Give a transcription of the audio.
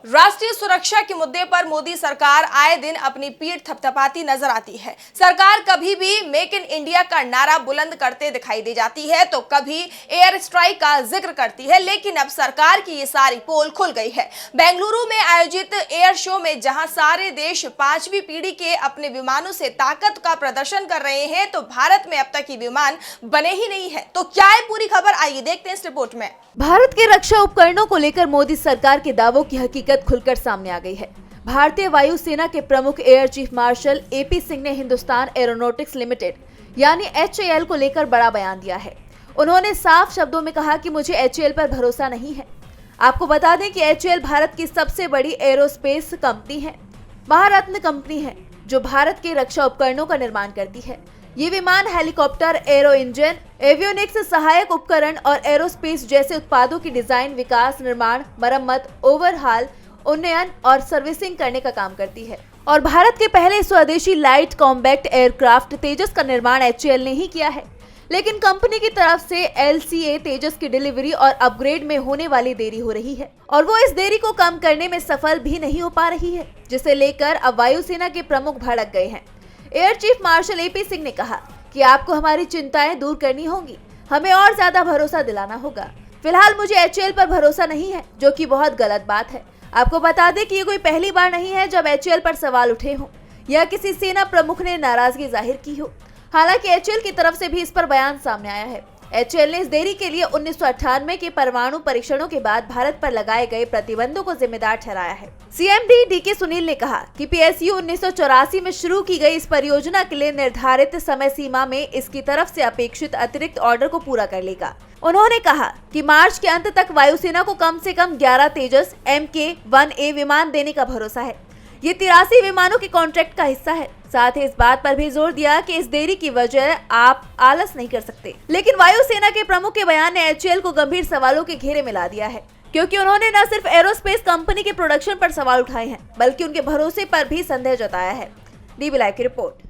राष्ट्रीय सुरक्षा के मुद्दे पर मोदी सरकार आए दिन अपनी पीठ थपथपाती नजर आती है। सरकार कभी भी मेक इन इंडिया का नारा बुलंद करते दिखाई दे जाती है तो कभी एयर स्ट्राइक का जिक्र करती है, लेकिन अब सरकार की ये सारी पोल खुल गई है। बेंगलुरु में आयोजित एयर शो में जहां सारे देश 5वीं पीढ़ी के अपने विमानों से ताकत का प्रदर्शन कर रहे हैं, तो भारत में अब तक ये विमान बने ही नहीं है। तो क्या है पूरी खबर, आइए देखते हैं इस रिपोर्ट में। भारत के रक्षा उपकरणों को लेकर मोदी सरकार के दावों की हकीकत खुलकर सामने आ गई है। भारतीय वायुसेना के प्रमुख air chief marshal AP Singh ने हिंदुस्तान एरोनॉटिक्स लिमिटेड यानी HAL को लेकर बड़ा बयान दिया है। उन्होंने साफ शब्दों में कहा कि मुझे HAL पर भरोसा नहीं है। आपको बता दें कि HAL भारत की सबसे बड़ी एरोस्पेस कंपनी है, महारत्न कंपनी है जो भारत के रक्षा उपकरणों का निर्माण करती है। ये विमान हेलीकॉप्टर, एरो इंजन, एवियोनिक्स सहायक उपकरण और एरोस्पेस जैसे उत्पादों की डिजाइन, विकास, निर्माण, मरम्मत, ओवरहाल, उन्नयन और सर्विसिंग करने का काम करती है। और भारत के पहले स्वदेशी लाइट कॉम्बैक्ट एयरक्राफ्ट तेजस का निर्माण HAL ने ही किया है। लेकिन कंपनी की तरफ से LCA तेजस की डिलीवरी और अपग्रेड में होने वाली देरी हो रही है और वो इस देरी को कम करने में सफल भी नहीं हो पा रही है, जिसे लेकर अब वायुसेना के प्रमुख भड़क गए हैं। Air chief marshal AP Singh ने कहा कि आपको हमारी चिंताएं दूर करनी होंगी, हमें और ज्यादा भरोसा दिलाना होगा। फिलहाल मुझे HAL पर भरोसा नहीं है, जो कि बहुत गलत बात है। आपको बता दें कि ये कोई पहली बार नहीं है जब HAL पर सवाल उठे हों या किसी सेना प्रमुख ने नाराजगी जाहिर की हो। हालांकि HAL की तरफ से भी इस पर बयान सामने आया है। HAL ने इस देरी के लिए 1998 के परमाणु परीक्षणों के बाद भारत पर लगाए गए प्रतिबंधों को जिम्मेदार ठहराया है। CMD DK सुनील ने कहा कि PSU 1984 में शुरू की गई इस परियोजना के लिए निर्धारित समय सीमा में इसकी तरफ से अपेक्षित अतिरिक्त ऑर्डर को पूरा कर लेगा। उन्होंने कहा कि मार्च के अंत तक वायुसेना को कम से कम 11 तेजस Mk-1A विमान देने का भरोसा है। ये 83 विमानों के कॉन्ट्रैक्ट का हिस्सा है। साथ ही इस बात पर भी जोर दिया कि इस देरी की वजह आप आलस नहीं कर सकते। लेकिन वायुसेना के प्रमुख के बयान ने HAL को गंभीर सवालों के घेरे में ला दिया है, क्योंकि उन्होंने न सिर्फ एरोस्पेस कंपनी के प्रोडक्शन पर सवाल उठाए हैं, बल्कि उनके भरोसे पर भी संदेह जताया है। DB लाइव की रिपोर्ट।